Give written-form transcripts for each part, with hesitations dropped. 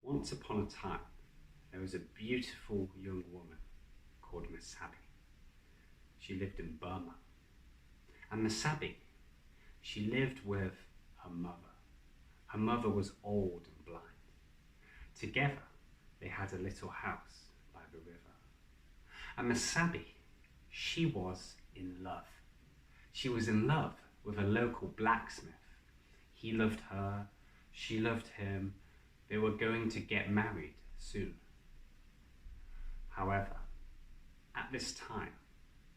Once upon a time, there was a beautiful young woman called Ma Sabe. She lived in Burma. And Ma Sabe, she lived with her mother. Her mother was old and blind. Together, they had a little house by the river. And Ma Sabe, she was in love. She was in love with a local blacksmith. He loved her, she loved him. They were going to get married soon. However, at this time,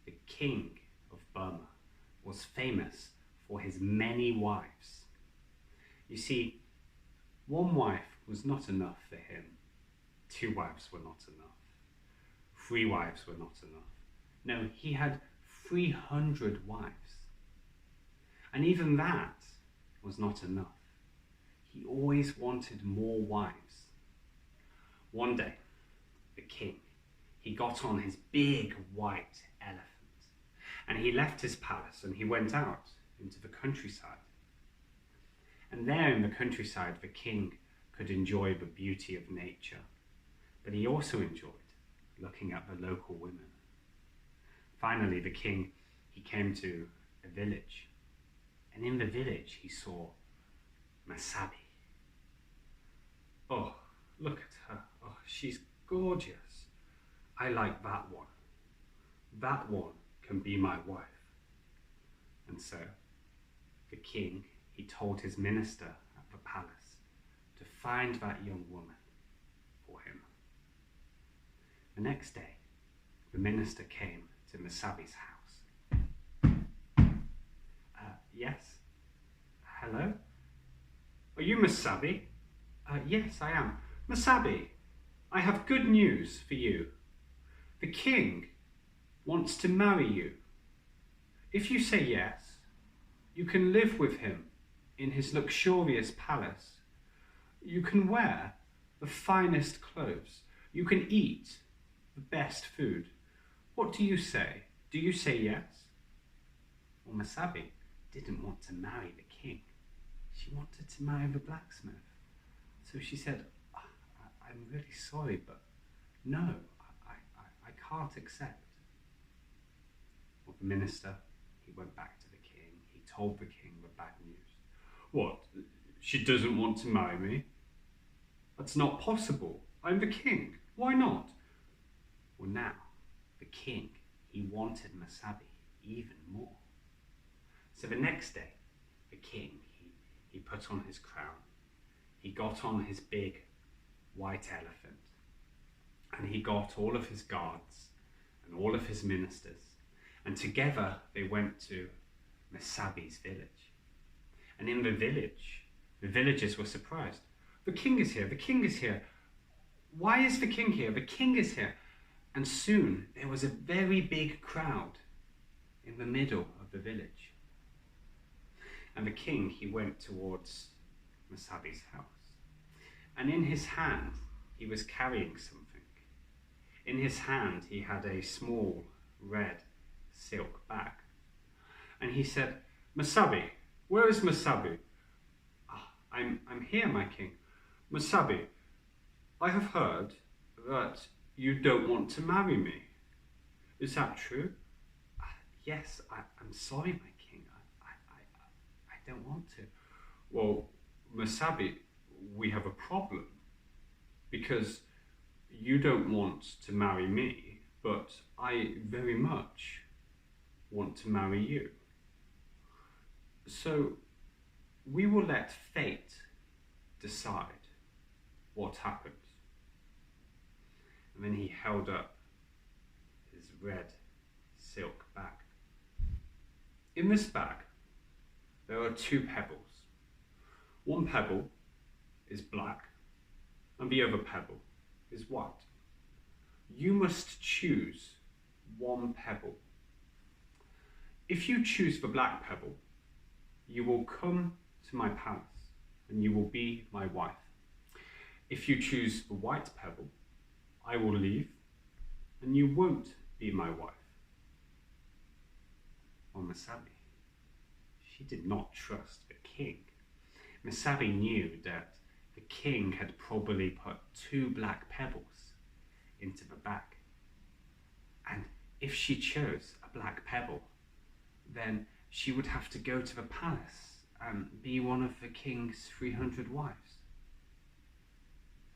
the king of Burma was famous for his many wives. You see, one wife was not enough for him. 2 wives were not enough. 3 wives were not enough. No, he had 300 wives. And even that was not enough. He always wanted more wives. One day, the king, he got on his big white elephant and he left his palace and he went out into the countryside. And there in the countryside, the king could enjoy the beauty of nature, but he also enjoyed looking at the local women. Finally, the king, he came to a village, and in the village he saw Ma Sabe. Oh, look at her. Oh, she's gorgeous. I like that one. That one can be my wife. And so, the king, he told his minister at the palace to find that young woman for him. The next day, the minister came to Ma Sabe's house. Yes? Hello? Are you Ma Sabe? Yes, I am. Ma Sabe, I have good news for you. The king wants to marry you. If you say yes, you can live with him in his luxurious palace. You can wear the finest clothes. You can eat the best food. What do you say? Do you say yes? Well, Ma Sabe didn't want to marry the king. She wanted to marry the blacksmith. So she said, I'm really sorry, but no, I can't accept. Well, the minister, he went back to the king. He told the king the bad news. What? She doesn't want to marry me? That's not possible. I'm the king. Why not? Well, now, the king, he wanted Ma Sabe even more. So the next day, the king, he put on his crown. He got on his big white elephant. And he got all of his guards and all of his ministers. And together they went to Ma Sabe's village. And in the village, the villagers were surprised. The king is here, the king is here. Why is the king here? The king is here. And soon there was a very big crowd in the middle of the village. And the king, he went towards Ma Sabe's house. And in his hand, he was carrying something. In his hand, he had a small red silk bag. And he said, Ma Sabe, where is Ma Sabe? I'm here, my king. Ma Sabe, I have heard that you don't want to marry me. Is that true? Yes, I'm sorry, my king. I don't want to. Well, Ma Sabe, we have a problem. Because you don't want to marry me, but I very much want to marry you. So we will let fate decide what happens. And then he held up his red silk bag. In this bag, there are 2 pebbles. One pebble is black, and the other pebble is white. You must choose one pebble. If you choose the black pebble, you will come to my palace and you will be my wife. If you choose the white pebble, I will leave and you won't be my wife. Well, Ma Sabe, she did not trust the king. Ma Sabe knew that The king had probably put 2 black pebbles into the bag. And if she chose a black pebble, then she would have to go to the palace and be one of the king's 300 wives.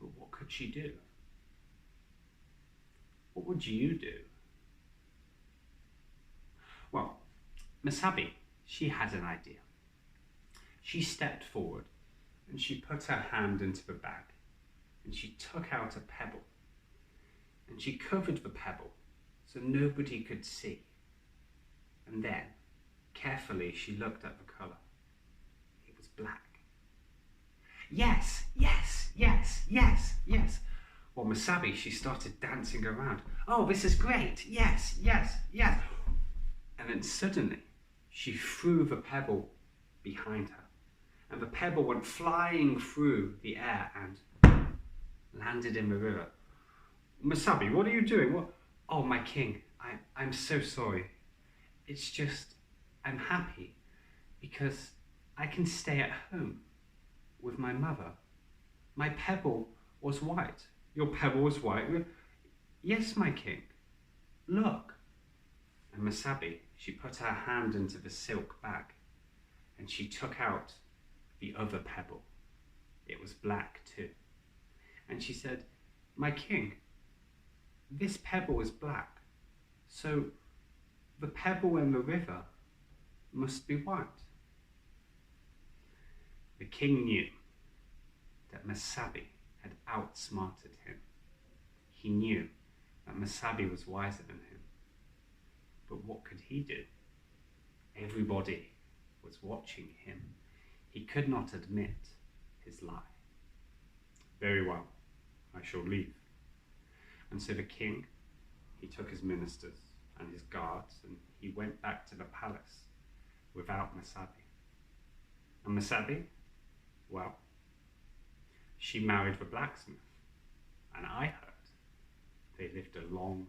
But what could she do? What would you do? Well, Ma Sabe, she had an idea. She stepped forward and she put her hand into the bag and she took out a pebble and she covered the pebble so nobody could see. And then, carefully, she looked at the colour. It was black. Yes, yes, yes, yes, yes. Well, Ma Sabe, she started dancing around. Oh, this is great. Yes, yes, yes. And then suddenly, she threw the pebble behind her. And the pebble went flying through the air and landed in the river. Ma Sabe, what are you doing? What? Oh, my king, I'm so sorry. It's just, I'm happy because I can stay at home with my mother. My pebble was white. Your pebble was white? Yes, my king. Look. And Ma Sabe, she put her hand into the silk bag and she took out the other pebble. It was black too. And she said, my king, this pebble is black, so the pebble in the river must be white. The king knew that Ma Sabe had outsmarted him. He knew that Ma Sabe was wiser than him. But what could he do? Everybody was watching him. He could not admit his lie. Very well, I shall leave. And so the king, he took his ministers and his guards and he went back to the palace without Ma Sabe. And Ma Sabe, well, she married the blacksmith, and I heard they lived a long